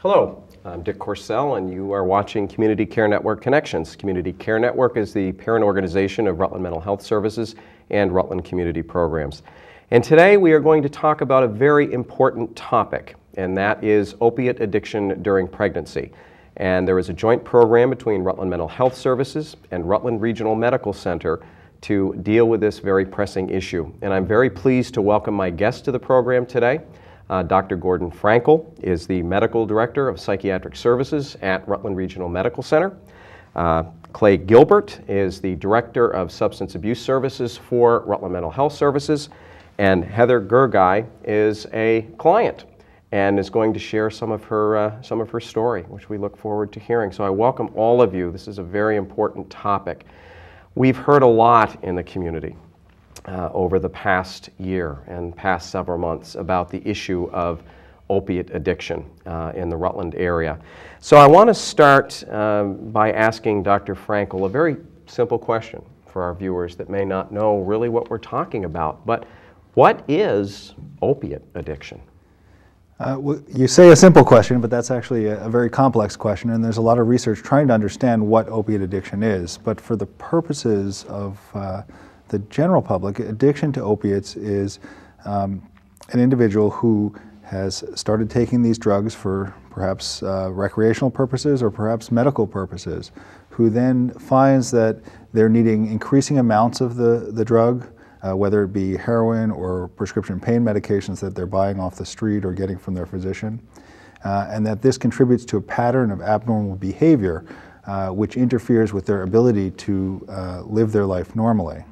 Hello, I'm Dick Corsell, and you are watching Community Care Network Connections. Community Care Network is the parent organization of Rutland Mental Health Services and Rutland Community Programs. And today we are going to talk about a very important topic, and that is opiate addiction during pregnancy. And there is a joint program between Rutland Mental Health Services and Rutland Regional Medical Center to deal with this very pressing issue. And I'm very pleased to welcome my guest to the program today. Dr. Gordon Frankle is the Medical Director of Psychiatric Services at Rutland Regional Medical Center. Clay Gilbert is the Director of Substance Abuse Services for Rutland Mental Health Services. And Heather Gergely is a client and is going to share some of her story, which we look forward to hearing. So I welcome all of you. This is a very important topic. We've heard a lot in the community over the past year and past several months about the issue of opiate addiction in the Rutland area. So I want to start by asking Dr. Frankle a very simple question for our viewers that may not know really what we're talking about. But what is opiate addiction? Well, you say a simple question, but that's actually a very complex question, and there's a lot of research trying to understand what opiate addiction is. But for the purposes of the general public, addiction to opiates is an individual who has started taking these drugs for perhaps recreational purposes or perhaps medical purposes, who then finds that they're needing increasing amounts of the drug, whether it be heroin or prescription pain medications that they're buying off the street or getting from their physician, and that this contributes to a pattern of abnormal behavior which interferes with their ability to live their life normally.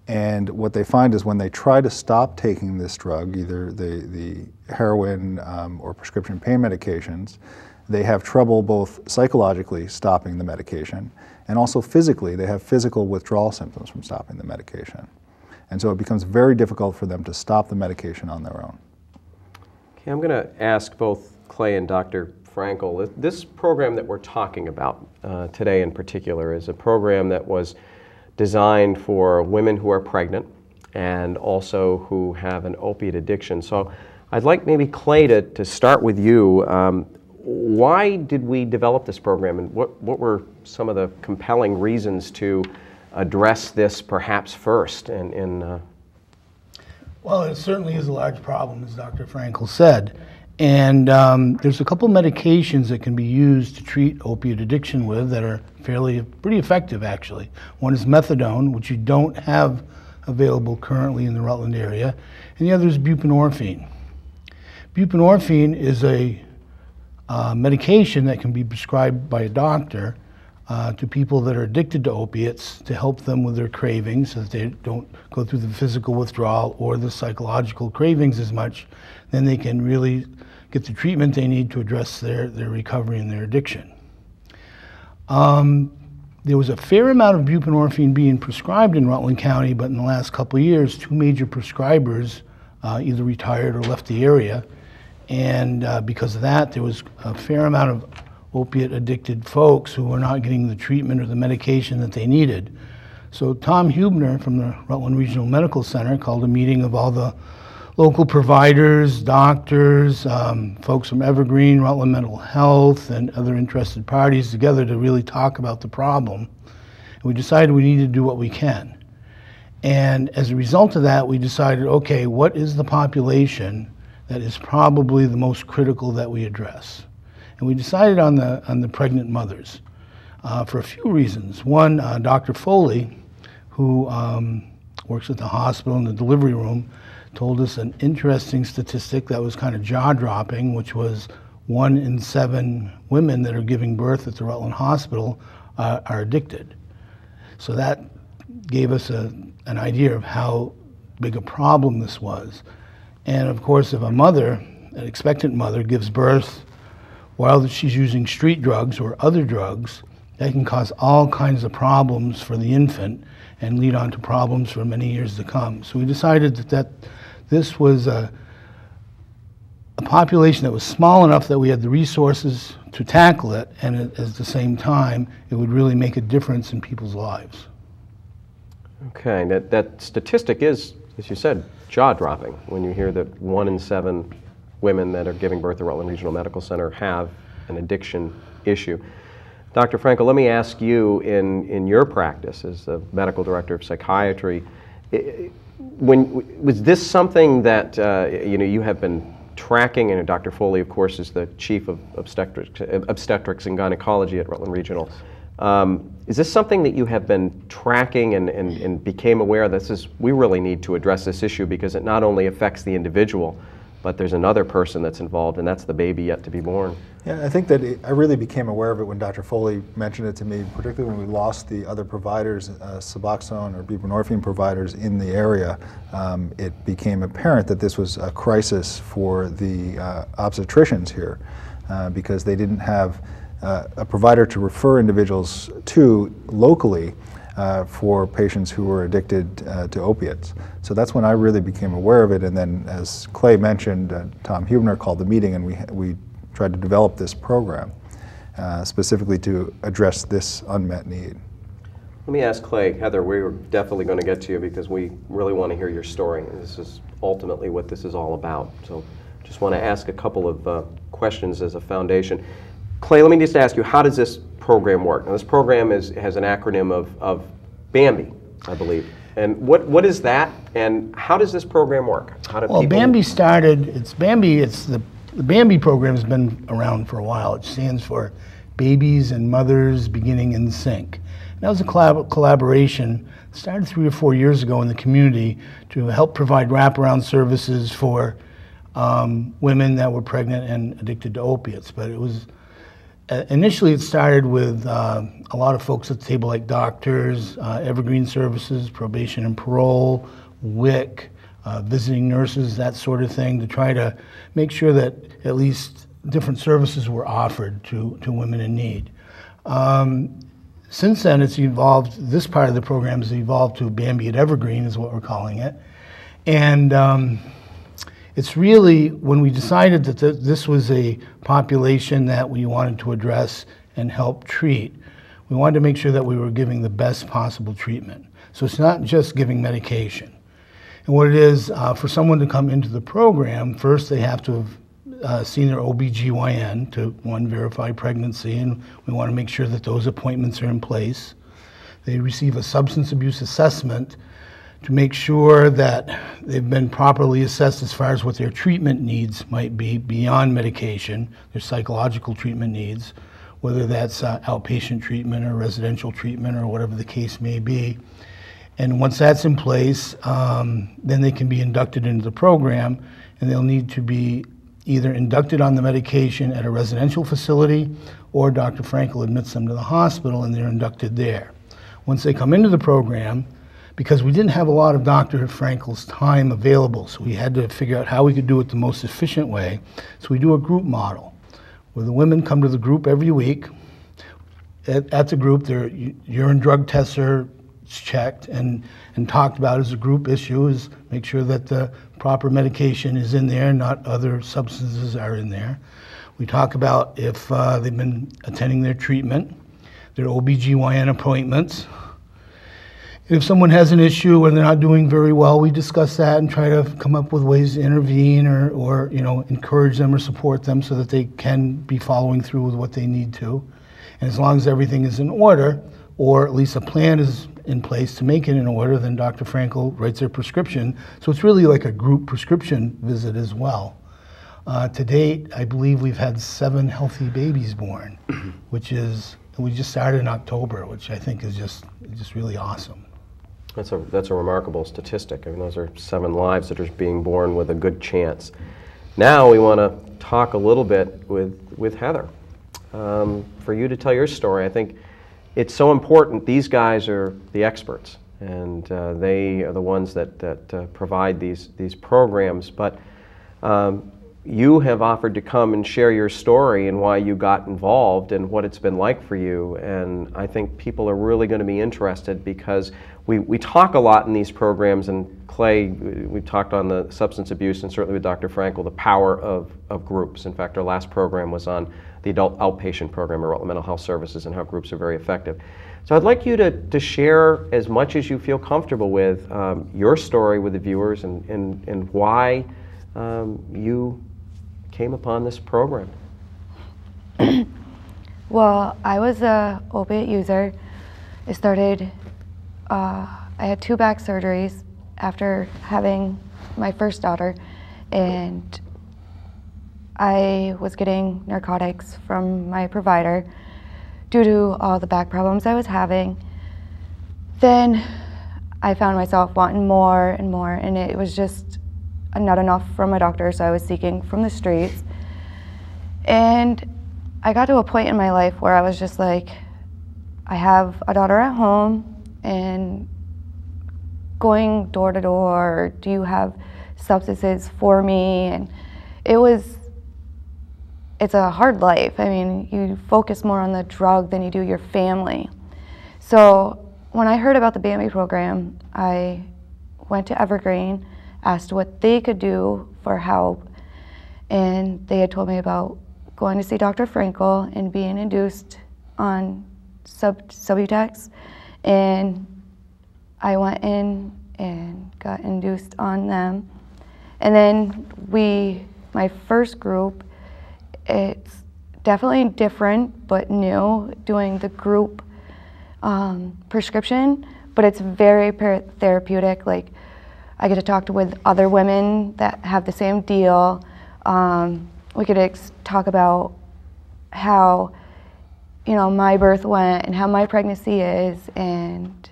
And what they find is when they try to stop taking this drug, either the heroin or prescription pain medications, they have trouble both psychologically stopping the medication and also physically. They have physical withdrawal symptoms from stopping the medication. And so it becomes very difficult for them to stop the medication on their own. Okay, I'm going to ask both Clay and Dr. Frankle. This program that we're talking about today in particular is a program that was designed for women who are pregnant and also who have an opiate addiction. So I'd like maybe Clay to start with you. Why did we develop this program, and what were some of the compelling reasons to address this perhaps first? Well, it certainly is a large problem, as Dr. Frankle said. And there's a couple medications that can be used to treat opiate addiction with that are pretty effective, actually. One is methadone, which you don't have available currently in the Rutland area, and the other is buprenorphine. Buprenorphine is a medication that can be prescribed by a doctor to people that are addicted to opiates to help them with their cravings so that they don't go through the physical withdrawal or the psychological cravings as much. Then they can really get the treatment they need to address their recovery and their addiction. There was a fair amount of buprenorphine being prescribed in Rutland County, but in the last couple of years, two major prescribers either retired or left the area. And because of that, there was a fair amount of opiate-addicted folks who were not getting the treatment or the medication that they needed. So Tom Hubner from the Rutland Regional Medical Center called a meeting of all the local providers, doctors, folks from Evergreen, Rutland Mental Health, and other interested parties together to really talk about the problem. And we decided we need to do what we can. And as a result of that, we decided, okay, what is the population that is probably the most critical that we address? And we decided on the pregnant mothers for a few reasons. One, Dr. Foley, who works at the hospital in the delivery room, told us an interesting statistic that was kind of jaw-dropping, which was 1 in 7 women that are giving birth at the Rutland Hospital are addicted. So that gave us an idea of how big a problem this was. And of course, if a mother, an expectant mother, gives birth while she's using street drugs or other drugs, that can cause all kinds of problems for the infant and lead on to problems for many years to come. So we decided that this was a population that was small enough that we had the resources to tackle it, and at the same time, it would really make a difference in people's lives. Okay, that statistic is, as you said, jaw-dropping when you hear that 1 in 7 women that are giving birth at Rutland Regional Medical Center have an addiction issue. Dr. Frankle, let me ask you, in your practice as the medical director of psychiatry, was this something that you have been tracking? And Dr. Foley, of course, is the chief of obstetrics and gynecology at Rutland Regional. Is this something that you have been tracking and became aware that we really need to address this issue because it not only affects the individual, but there's another person that's involved, and that's the baby yet to be born? Yeah, I think that I really became aware of it when Dr. Foley mentioned it to me, particularly when we lost the other providers, Suboxone or Buprenorphine providers in the area. It became apparent that this was a crisis for the obstetricians here because they didn't have a provider to refer individuals to locally for patients who were addicted to opiates. So that's when I really became aware of it, and then as Clay mentioned, Tom Huebner called the meeting and we tried to develop this program specifically to address this unmet need. Let me ask Clay. Heather, we're definitely going to get to you because we really want to hear your story, and this is ultimately what this is all about. So just want to ask a couple of questions as a foundation. Clay, let me just ask you, how does this program work? Now, this program has an acronym of BAMBI, I believe. And what is that, and how does this program work? How do BAMBI started, the BAMBI program has been around for a while. It stands for Babies and Mothers Beginning in Sync. And that was a collaboration that started 3 or 4 years ago in the community to help provide wraparound services for women that were pregnant and addicted to opiates. But it was initially, it started with a lot of folks at the table like doctors, Evergreen Services, probation and parole, WIC, visiting nurses, that sort of thing, to try to make sure that at least different services were offered to women in need. Since then, it's evolved, this part of the program has evolved to BAMBI at Evergreen is what we're calling it. And it's really, when we decided that this was a population that we wanted to address and help treat, we wanted to make sure that we were giving the best possible treatment. So it's not just giving medication. And what it is, for someone to come into the program, first they have to have seen their OBGYN to, one, verify pregnancy, and we want to make sure that those appointments are in place. They receive a substance abuse assessment to make sure that they've been properly assessed as far as what their treatment needs might be beyond medication, their psychological treatment needs, whether that's outpatient treatment or residential treatment or whatever the case may be. And once that's in place, then they can be inducted into the program, and they'll need to be either inducted on the medication at a residential facility, or Dr. Frankle admits them to the hospital and they're inducted there. Once they come into the program, because we didn't have a lot of Dr. Frankle's time available, so we had to figure out how we could do it the most efficient way. So we do a group model, where the women come to the group every week. At the group, their urine drug tests are checked and talked about as a group issue, is make sure that the proper medication is in there, not other substances are in there. We talk about if they've been attending their treatment, their OBGYN appointments. If someone has an issue and they're not doing very well, we discuss that and try to come up with ways to intervene or encourage them or support them so that they can be following through with what they need to. And as long as everything is in order, or at least a plan is in place to make it in order, then Dr. Frankle writes their prescription. So it's really like a group prescription visit as well. To date, I believe we've had 7 healthy babies born, which is, we just started in October, which I think is just really awesome. That's a remarkable statistic. I mean, those are 7 lives that are being born with a good chance. Now we want to talk a little bit with Heather. For you to tell your story, I think it's so important. These guys are the experts, and they are the ones that provide these programs. But you have offered to come and share your story and why you got involved and what it's been like for you. And I think people are really going to be interested because we talk a lot in these programs, and Clay, we talked on the substance abuse, and certainly with Dr. Frankle, the power of groups. In fact, our last program was on the adult outpatient program at Rutland Mental Health Services and how groups are very effective. So I'd like you to share as much as you feel comfortable with your story with the viewers and why you came upon this program? Well, I was a opiate user. It started, I had 2 back surgeries after having my first daughter, and I was getting narcotics from my provider due to all the back problems I was having. Then I found myself wanting more and more, and it was just not enough from my doctor, so I was seeking from the streets. And I got to a point in my life where I was just like, I have a daughter at home, and going door to door, do you have substances for me? And it's a hard life. I mean, you focus more on the drug than you do your family. So when I heard about the BAMBI program, I went to Evergreen, asked what they could do for help, and they had told me about going to see Dr. Frankle and being induced on Subutex, and I went in and got induced on them. And then my first group, it's definitely different but new, doing the group prescription, but it's very therapeutic. Like, I get to talk with other women that have the same deal. We could talk about how, my birth went and how my pregnancy is, and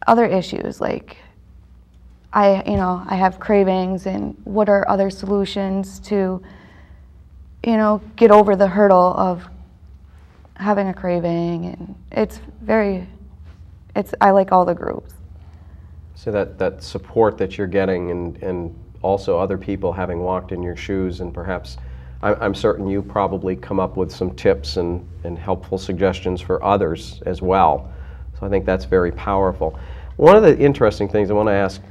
other issues like I have cravings, and what are other solutions to, get over the hurdle of having a craving. And I like all the groups. So that support that you're getting, and also other people having walked in your shoes, and perhaps I'm certain you probably come up with some tips and helpful suggestions for others as well. So I think that's very powerful. One of the interesting things I want to ask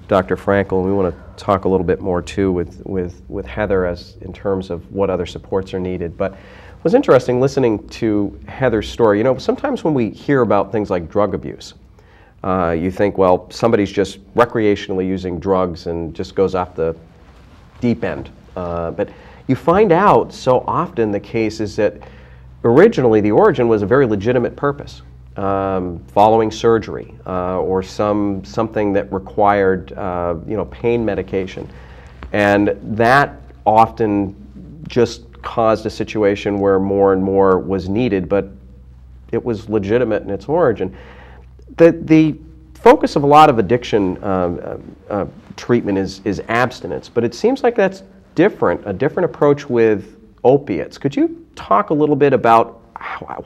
Dr. Frankle, and we want to talk a little bit more too with Heather as in terms of what other supports are needed, but it was interesting listening to Heather's story. Sometimes when we hear about things like drug abuse, you think, well, somebody's just recreationally using drugs and just goes off the deep end. But you find out so often the case is that originally the origin was a very legitimate purpose, following surgery or something that required pain medication, and that often just caused a situation where more and more was needed, but it was legitimate in its origin. The focus of a lot of addiction treatment is abstinence, but it seems like that's a different approach with opiates. Could you talk a little bit about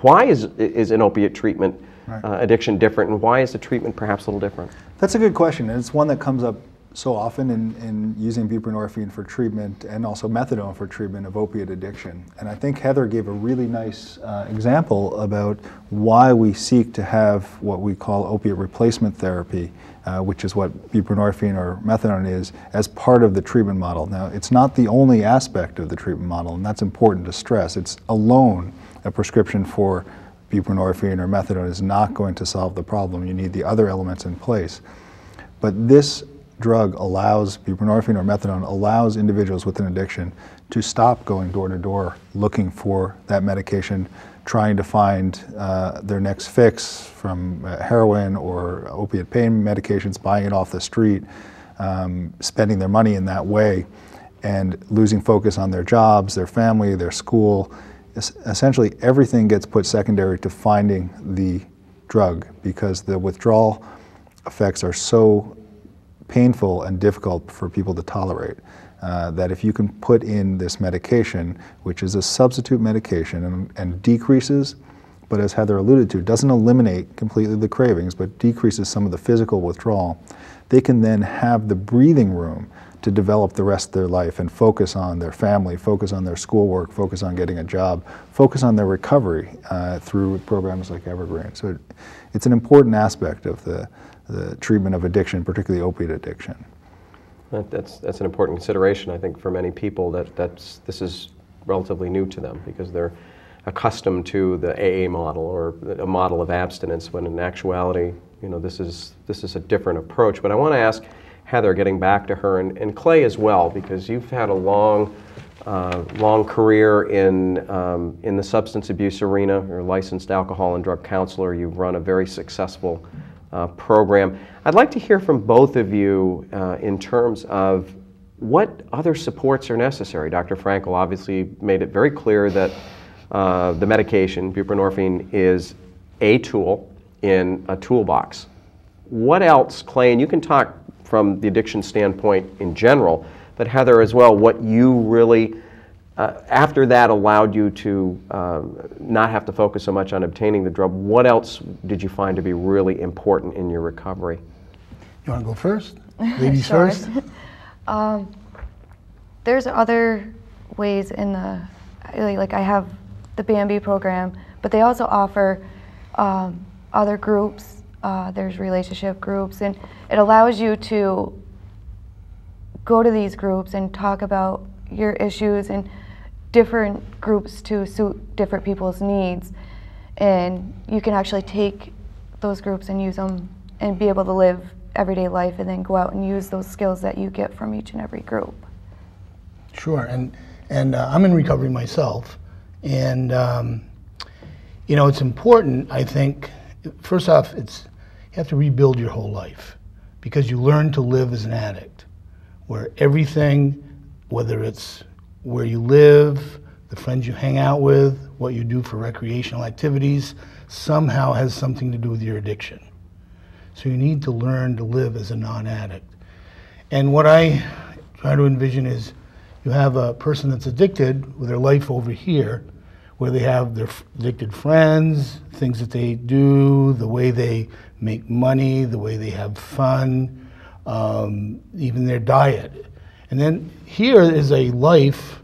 why is an opiate treatment addiction different, and why is the treatment perhaps a little different? That's a good question, and it's one that comes up so often in using buprenorphine for treatment and also methadone for treatment of opiate addiction. And I think Heather gave a really nice example about why we seek to have what we call opiate replacement therapy, which is what buprenorphine or methadone is, as part of the treatment model. Now, it's not the only aspect of the treatment model, and that's important to stress. It's alone a prescription for buprenorphine or methadone is not going to solve the problem. You need the other elements in place. But this drug buprenorphine or methadone allows individuals with an addiction to stop going door to door looking for that medication, trying to find their next fix from heroin or opiate pain medications, buying it off the street, spending their money in that way, and losing focus on their jobs, their family, their school. Essentially everything gets put secondary to finding the drug, because the withdrawal effects are so painful and difficult for people to tolerate, that if you can put in this medication, which is a substitute medication and decreases, but as Heather alluded to, doesn't eliminate completely the cravings, but decreases some of the physical withdrawal, they can then have the breathing room to develop the rest of their life and focus on their family, focus on their schoolwork, focus on getting a job, focus on their recovery through programs like Evergreen. So it's an important aspect of the treatment of addiction, particularly opiate addiction. That's an important consideration, I think, for many people. This is relatively new to them because they're accustomed to the AA model or a model of abstinence, when in actuality, this is a different approach. But I want to ask Heather, getting back to her, and Clay as well, because you've had a long career in the substance abuse arena. You're a licensed alcohol and drug counselor. You've run a very successful program. I'd like to hear from both of you in terms of what other supports are necessary. Dr. Frankle obviously made it very clear that the medication, buprenorphine, is a tool in a toolbox. What else, Clay, and you can talk from the addiction standpoint in general, but Heather as well, what you really, after that allowed you to not have to focus so much on obtaining the drug, what else did you find to be really important in your recovery? You want to go first? Ladies Sure. first? There's other ways in the, like I have the BAMBI program, but they also offer other groups. There's relationship groups, and it allows you to go to these groups and talk about your issues and different groups to suit different people's needs. And you can actually take those groups and use them and be able to live everyday life and then go out and use those skills that you get from each and every group. Sure, and I'm in recovery myself, and you know, it's important, I think, first off, you have to rebuild your whole life, because you learn to live as an addict, where everything, whether it's where you live, the friends you hang out with, what you do for recreational activities, somehow has something to do with your addiction. So you need to learn to live as a non-addict. And what I try to envision is you have a person that's addicted with their life over here, where they have their addicted friends, things that they do, the way they make money, the way they have fun, even their diet. And then here is a life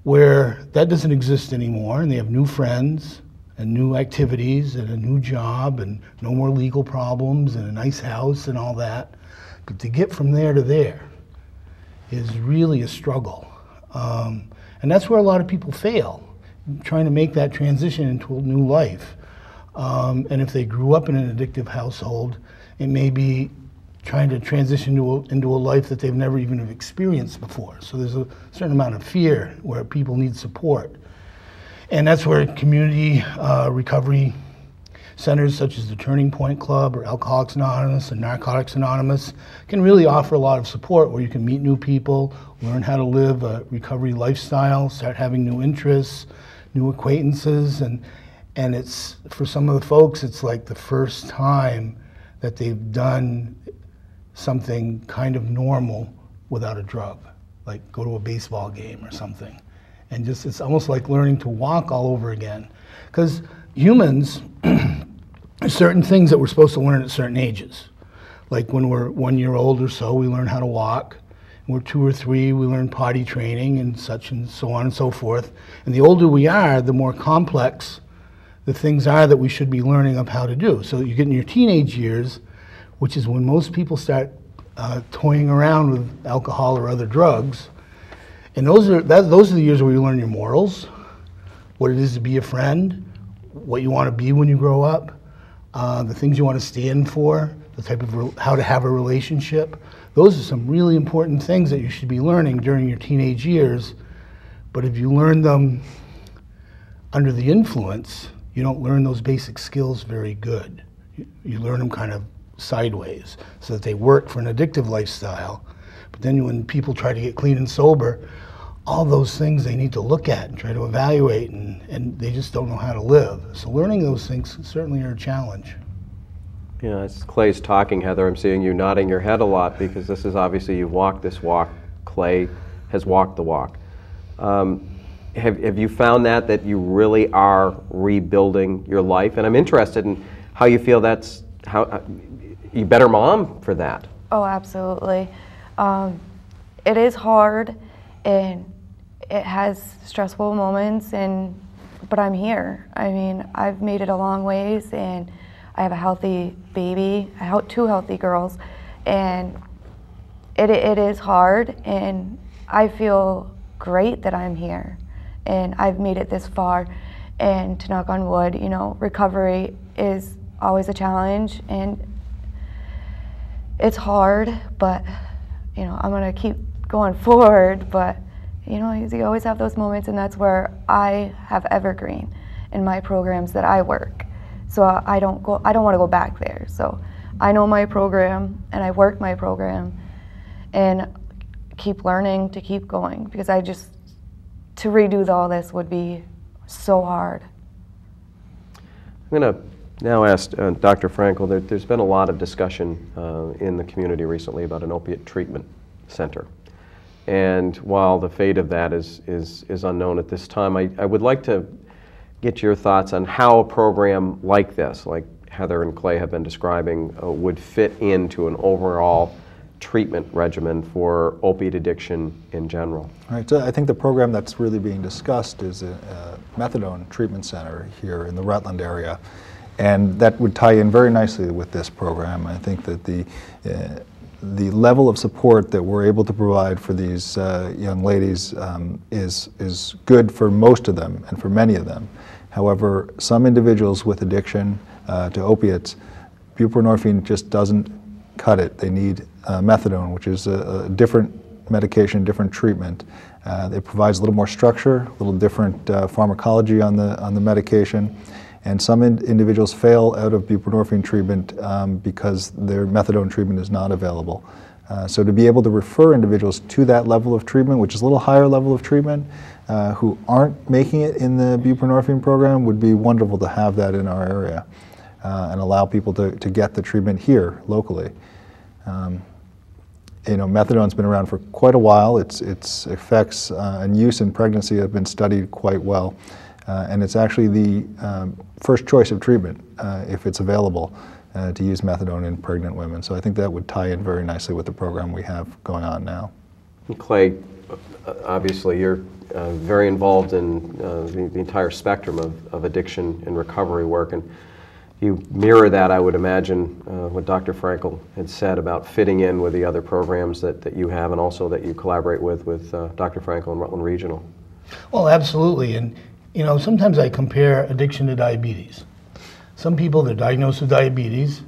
where that doesn't exist anymore, and they have new friends and new activities and a new job and no more legal problems and a nice house and all that. But to get from there to there is really a struggle. And that's where a lot of people fail, trying to make that transition into a new life. And if they grew up in an addictive household, it may be trying to transition into a life that they've never even experienced before. So there's a certain amount of fear where people need support. And that's where community recovery centers such as the Turning Point Club or Alcoholics Anonymous and Narcotics Anonymous can really offer a lot of support, where you can meet new people, learn how to live a recovery lifestyle, start having new interests, new acquaintances, and it's, for some of the folks, it's like the first time that they've done something kind of normal without a drug, like go to a baseball game or something. And just, it's almost like learning to walk all over again. Because humans, there's certain things that we're supposed to learn at certain ages. Like when we're 1 year old or so, we learn how to walk. When we're 2 or 3, we learn potty training and such and so on and so forth. And the older we are, the more complex the things are that we should be learning of how to do. So you get in your teenage years, which is when most people start toying around with alcohol or other drugs. And those are the years where you learn your morals, what it is to be a friend, what you want to be when you grow up, the things you want to stand for, the type of how to have a relationship. Those are some really important things that you should be learning during your teenage years. But if you learn them under the influence, you don't learn those basic skills very good. You learn them kind of sideways so that they work for an addictive lifestyle. But then when people try to get clean and sober, all those things they need to look at and try to evaluate, and they just don't know how to live. So learning those things certainly are a challenge. Yeah, as Clay's talking, Heather, I'm seeing you nodding your head a lot, because this is obviously, you've walked this walk. Clay has walked the walk. Have you found that you really are rebuilding your life? And I'm interested in how you feel that's, how you better mom for that. Oh, absolutely. It is hard, and it has stressful moments, but I'm here. I mean, I've made it a long ways, and I have a healthy baby, 2 healthy girls, and it is hard, and I feel great that I'm here, and I've made it this far. And to knock on wood, you know, recovery is always a challenge, and it's hard, but you know, I'm gonna keep going forward. But you know, you always have those moments, and that's where I have evergreen in my programs that I work. So I don't want to go back there. So I know my program, and I work my program, and keep learning to keep going, because to redo all this would be so hard. I'm going to now ask Dr. Frankle, there's been a lot of discussion in the community recently about an opiate treatment center. And while the fate of that is unknown at this time, I would like to get your thoughts on how a program like this, like Heather and Clay have been describing, would fit into an overall treatment regimen for opiate addiction in general. All right, so I think the program that's really being discussed is a methadone treatment center here in the Rutland area, and that would tie in very nicely with this program. I think that the level of support that we're able to provide for these young ladies is good for most of them and for many of them. However, some individuals with addiction to opiates, buprenorphine just doesn't cut it. They need methadone, which is a different medication, different treatment. It provides a little more structure, a little different pharmacology on the medication. And some individuals fail out of buprenorphine treatment because their methadone treatment is not available. So to be able to refer individuals to that level of treatment, which is a little higher level of treatment, who aren't making it in the buprenorphine program, would be wonderful to have that in our area and allow people to get the treatment here locally. You know, methadone's been around for quite a while. Its effects and use in pregnancy have been studied quite well. And it's actually the first choice of treatment if it's available to use methadone in pregnant women. So I think that would tie in very nicely with the program we have going on now. Clay, obviously you're very involved in the entire spectrum of addiction and recovery work, and you mirror that, I would imagine, what Dr. Frankle had said about fitting in with the other programs that you have and also that you collaborate with Dr. Frankle and Rutland Regional. Well, absolutely. And you know, sometimes I compare addiction to diabetes. Some people, they're diagnosed with diabetes,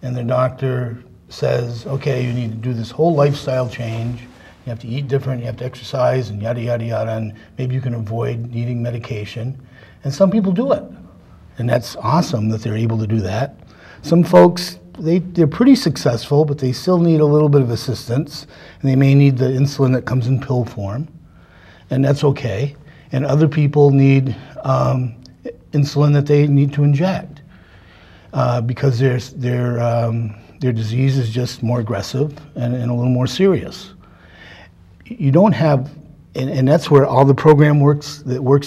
and their doctor says, okay, you need to do this whole lifestyle change. You have to eat different, you have to exercise, and yada, yada, yada, and maybe you can avoid needing medication. And some people do it. And that's awesome that they're able to do that. Some folks, they're pretty successful, but they still need a little bit of assistance, and they may need the insulin that comes in pill form, and that's okay. And other people need insulin that they need to inject because their disease is just more aggressive and a little more serious. You don't have, and that's where all the program works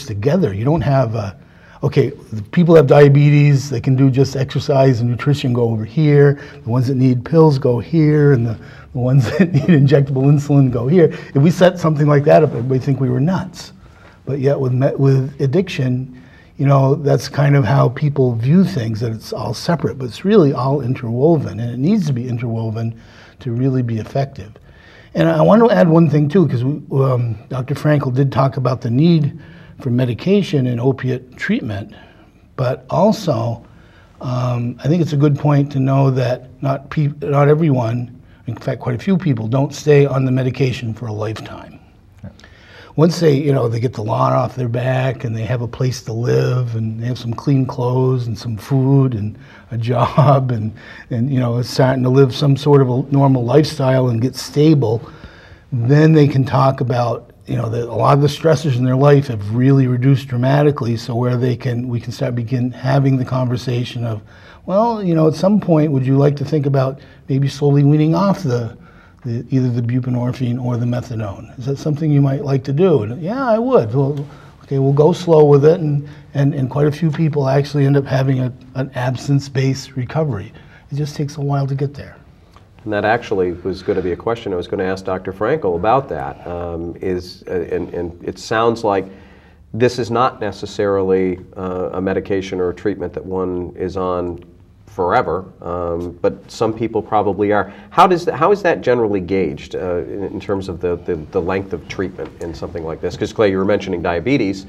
together. You don't have, okay, the people that have diabetes, they can do just exercise and nutrition, go over here. The ones that need pills go here, and the ones that need injectable insulin go here. If we set something like that up, everybody would think we were nuts. But yet with addiction, you know, that's kind of how people view things, that it's all separate, but it's really all interwoven, and it needs to be interwoven to really be effective. And I want to add one thing too, because Dr. Frankle did talk about the need for medication in opiate treatment, but also I think it's a good point to know that not everyone, in fact quite a few people, don't stay on the medication for a lifetime. Once they get the load off their back and they have a place to live and they have some clean clothes and some food and a job and starting to live some sort of a normal lifestyle and get stable, then they can talk about, that a lot of the stressors in their life have really reduced dramatically, so where we can begin having the conversation of, well, at some point, would you like to think about maybe slowly weaning off either the buprenorphine or the methadone? Is that something you might like to do? And yeah, I would. Well, okay, we'll go slow with it, and quite a few people actually end up having an abstinence-based recovery. It just takes a while to get there. And that actually was going to be a question I was going to ask Dr. Frankle about that. And it sounds like this is not necessarily a medication or a treatment that one is on forever, but some people probably are. How is that generally gauged in terms of the length of treatment in something like this? Because Clay, you were mentioning diabetes,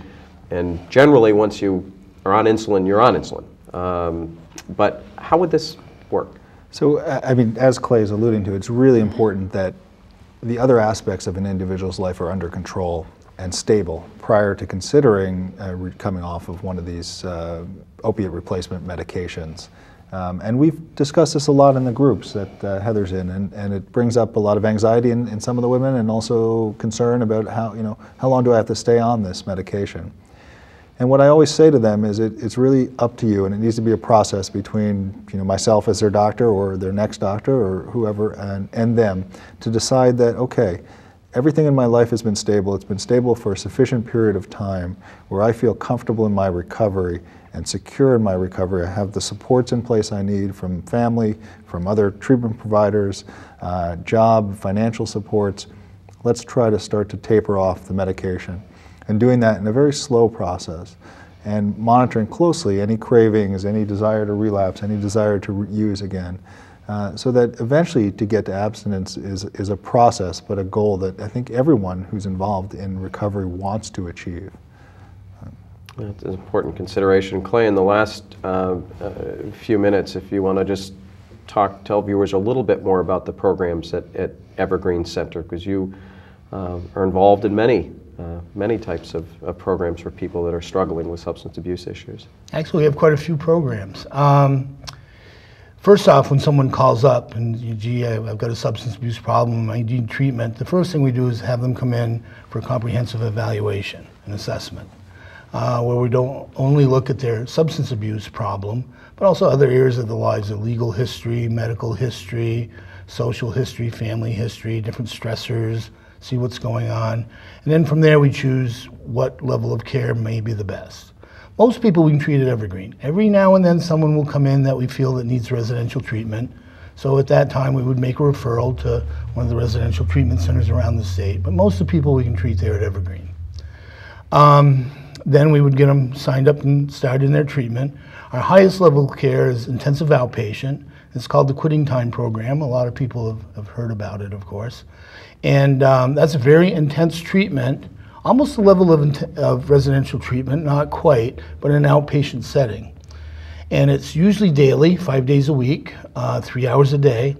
and generally once you are on insulin, you're on insulin. But how would this work? So, I mean, as Clay is alluding to, it's really important that the other aspects of an individual's life are under control and stable prior to considering coming off of one of these opiate replacement medications. And we've discussed this a lot in the groups that Heather's in, and it brings up a lot of anxiety in some of the women, and also concern about how long do I have to stay on this medication? And what I always say to them is it's really up to you, and it needs to be a process between myself as their doctor or their next doctor or whoever and them to decide that, okay, everything in my life has been stable. It's been stable for a sufficient period of time where I feel comfortable in my recovery and secure in my recovery. I have the supports in place I need from family, from other treatment providers, job, financial supports. Let's try to start to taper off the medication. And doing that in a very slow process and monitoring closely any cravings, any desire to relapse, any desire to use again, so that eventually to get to abstinence is a process, but a goal that I think everyone who's involved in recovery wants to achieve. That's an important consideration. Clay, in the last few minutes, if you want to just tell viewers a little bit more about the programs at Evergreen Center, because you are involved in many types of programs for people that are struggling with substance abuse issues. Actually, we have quite a few programs. First off, when someone calls up and, gee, I've got a substance abuse problem, I need treatment, the first thing we do is have them come in for a comprehensive evaluation and assessment, where we don't only look at their substance abuse problem, but also other areas of their lives, their legal history, medical history, social history, family history, different stressors, see what's going on. And then from there we choose what level of care may be the best. Most people we can treat at Evergreen. Every now and then someone will come in that we feel that needs residential treatment. So at that time we would make a referral to one of the residential treatment centers around the state. But most of the people we can treat there at Evergreen. Then we would get them signed up and started in their treatment. Our highest level of care is intensive outpatient. It's called the Quitting Time Program. A lot of people have heard about it, of course. And that's a very intense treatment, almost the level of residential treatment, not quite, but in an outpatient setting. And it's usually daily, 5 days a week, 3 hours a day.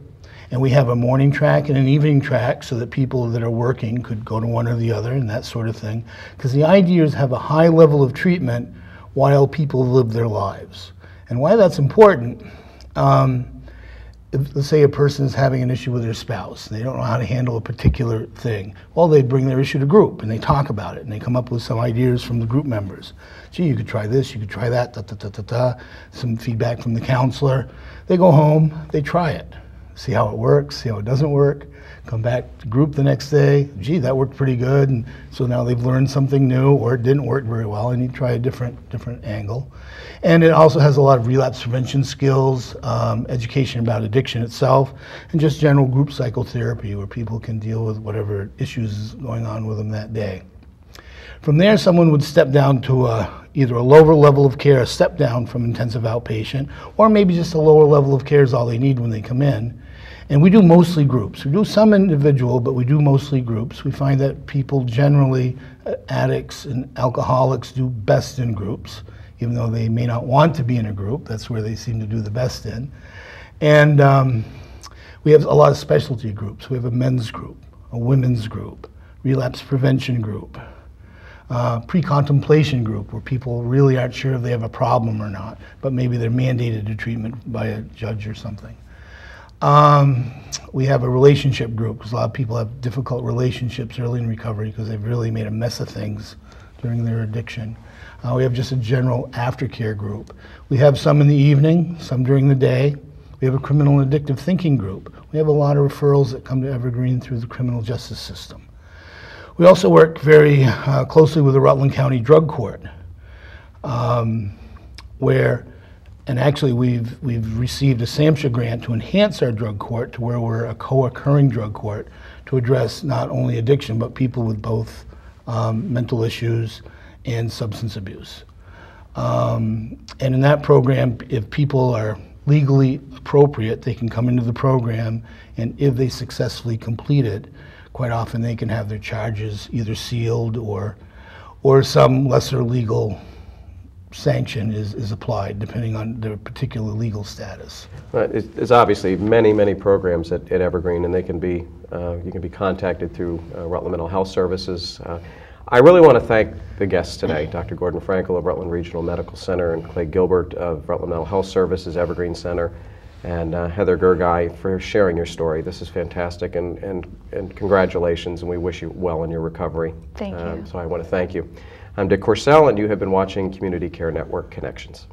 And we have a morning track and an evening track so that people that are working could go to one or the other and that sort of thing. Because the idea is to have a high level of treatment while people live their lives. And why that's important, if, let's say a person is having an issue with their spouse, they don't know how to handle a particular thing, well, they bring their issue to group and they talk about it and they come up with some ideas from the group members. Gee, you could try this, you could try that, some feedback from the counselor. They go home, they try it, see how it works, see how it doesn't work, come back to group the next day, gee, that worked pretty good, and so now they've learned something new, or it didn't work very well, and you try a different angle. And it also has a lot of relapse prevention skills, education about addiction itself, and just general group psychotherapy where people can deal with whatever issues is going on with them that day. From there, someone would step down to either a lower level of care, a step down from intensive outpatient, or maybe just a lower level of care is all they need when they come in. And we do mostly groups. We do some individual, but we do mostly groups. We find that people generally, addicts and alcoholics, do best in groups, even though they may not want to be in a group. That's where they seem to do the best in. And we have a lot of specialty groups. We have a men's group, a women's group, relapse prevention group, pre-contemplation group, where people really aren't sure if they have a problem or not, but maybe they're mandated to treatment by a judge or something. We have a relationship group, because a lot of people have difficult relationships early in recovery because they've really made a mess of things during their addiction. We have just a general aftercare group. We have some in the evening, some during the day. We have a criminal and addictive thinking group. We have a lot of referrals that come to Evergreen through the criminal justice system. We also work very closely with the Rutland County Drug Court, and actually we've received a SAMHSA grant to enhance our drug court to where we're a co-occurring drug court to address not only addiction, but people with both mental issues and substance abuse. And in that program, if people are legally appropriate, they can come into the program, and if they successfully complete it, quite often they can have their charges either sealed or some lesser legal sanction is applied depending on their particular legal status. There's obviously many programs at Evergreen, and they can be you can be contacted through Rutland Mental Health Services. I really want to thank the guests today, Dr. Gordon Frankle of Rutland Regional Medical Center and Clay Gilbert of Rutland Mental Health Services, Evergreen Center, and Heather Gergely for sharing your story. This is fantastic, and congratulations, and we wish you well in your recovery. Thank you. So I want to thank you. I'm Dick Corsell, and you have been watching Community Care Network Connections.